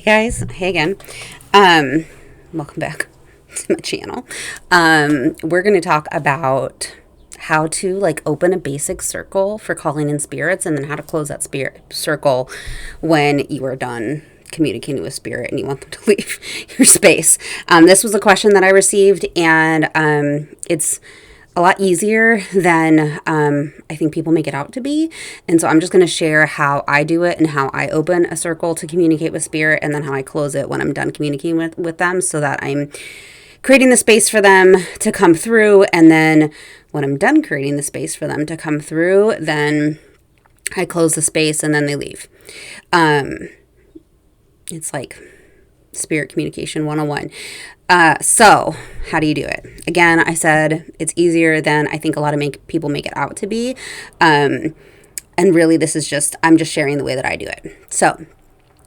guys, hey again. Welcome back to my channel. We're going to talk about how to open a basic circle for calling in spirits, and then how to close that spirit circle when you are done communicating with spirit and you want them to leave your space. This was a question that I received, and it's a lot easier than I think people make it out to be. And so I'm just going to share how I do it and how I open a circle to communicate with spirit, and then how I close it when I'm done communicating with them, so that I'm creating the space for them to come through. And then when I'm done creating the space for them to come through, then I close the space and then they leave. It's like Spirit Communication 101. So how do you do it? Again, I said it's easier than I think a lot of people make it out to be. And really, I'm just sharing the way that I do it. So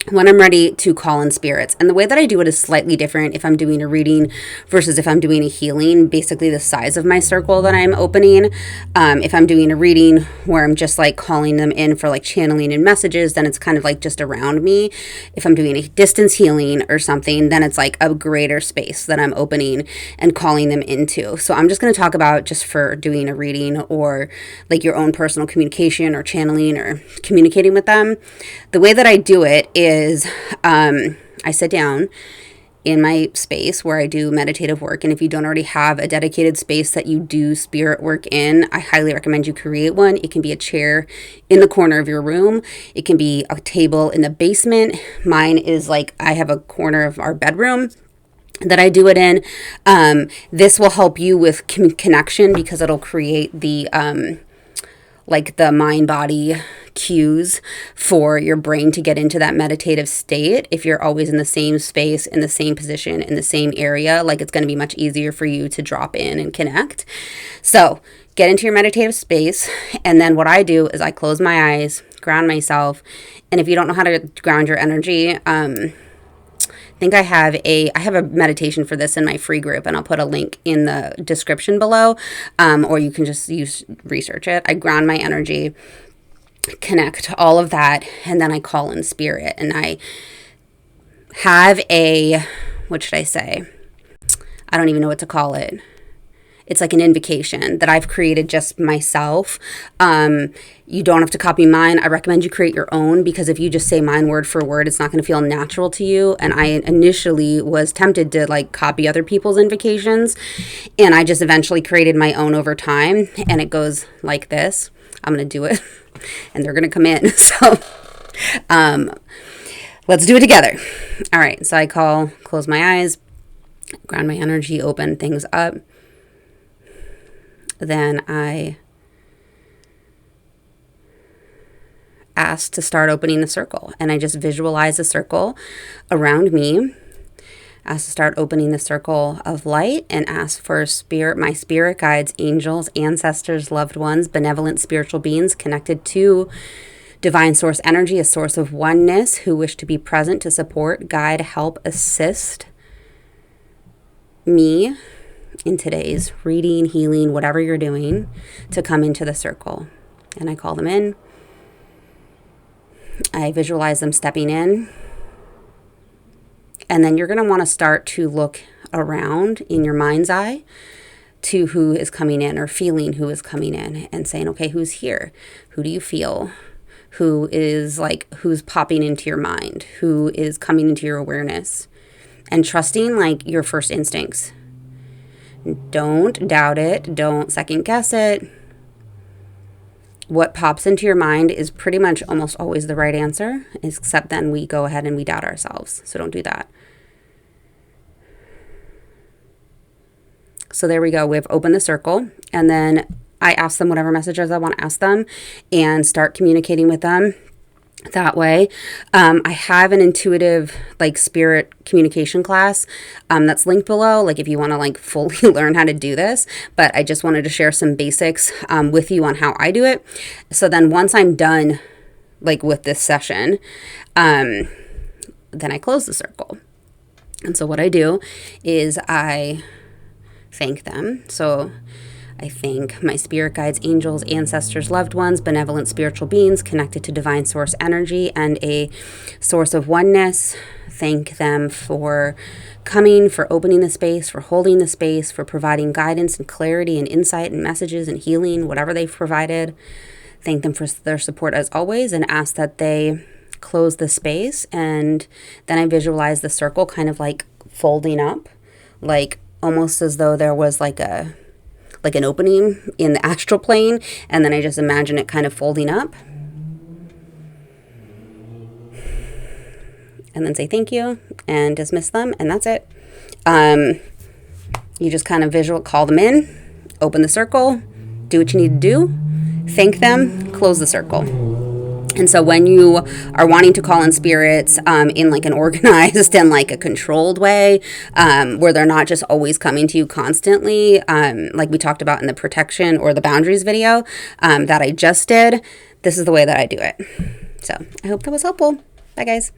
when I'm ready to call in spirits, and the way that I do it is slightly different if I'm doing a reading versus if I'm doing a healing. Basically, the size of my circle that I'm opening. If I'm doing a reading where I'm just calling them in for channeling and messages, then it's kind of just around me. If I'm doing a distance healing or something, then it's a greater space that I'm opening and calling them into. So I'm just going to talk about, just for doing a reading or your own personal communication or channeling or communicating with them, the way that I do it is I sit down in my space where I do meditative work. And if you don't already have a dedicated space that you do spirit work in, I highly recommend you create one. It can be a chair in the corner of your room. It can be a table in the basement. Mine is I have a corner of our bedroom that I do it in. This will help you with connection, because it'll create the the mind-body cues for your brain to get into that meditative state. If you're always in the same space, in the same position, in the same area, it's going to be much easier for you to drop in and connect. So get into your meditative space, and then what I do is I close my eyes, ground myself. And if you don't know how to ground your energy, I think I have a meditation for this in my free group, and I'll put a link in the description below, or you can just research it. I ground my energy, connect all of that, and then I call in spirit. And I have what should I say? I don't even know what to call it. It's an invocation that I've created just myself. You don't have to copy mine. I recommend you create your own, because if you just say mine word for word, it's not going to feel natural to you. And I initially was tempted to copy other people's invocations, and I just eventually created my own over time. And it goes like this. I'm going to do it, and they're going to come in. So let's do it together. All right. So I close my eyes, ground my energy, open things up. Then I ask to start opening the circle, and I just visualize a circle around me. Ask to start opening the circle of light, and ask for my spirit guides, angels, ancestors, loved ones, benevolent spiritual beings connected to divine source energy, a source of oneness, who wish to be present to support, guide, help, assist me in today's reading, healing, whatever you're doing, to come into the circle. And I call them in. I visualize them stepping in. And then you're going to want to start to look around in your mind's eye to who is coming in, or feeling who is coming in, and saying, okay, who's here? Who do you feel? Who is who's popping into your mind? Who is coming into your awareness? And trusting your first instincts. Don't doubt it. Don't second guess it. What pops into your mind is pretty much almost always the right answer, except then we go ahead and we doubt ourselves. So don't do that. So there we go. We've opened the circle, and then I ask them whatever messages I want to ask them and start communicating with them that way. I have an intuitive spirit communication class that's linked below, if you want to fully learn how to do this. But I just wanted to share some basics with you on how I do it. So then once I'm done with this session, then I close the circle. And so what I do is I thank them. So I thank my spirit guides, angels, ancestors, loved ones, benevolent spiritual beings connected to divine source energy and a source of oneness. Thank them for coming, for opening the space, for holding the space, for providing guidance and clarity and insight and messages and healing, whatever they've provided. Thank them for their support as always, and ask that they close the space. And then I visualize the circle kind of like folding up, like almost as though there was like an opening in the astral plane, and then I just imagine it kind of folding up. And then say thank you and dismiss them, and that's it. You just kind of call them in, open the circle, do what you need to do, thank them, close the circle. And so when you are wanting to call in spirits in like an organized and like a controlled way, where they're not just always coming to you constantly, like we talked about in the protection or the boundaries video that I just did, this is the way that I do it. So I hope that was helpful. Bye, guys.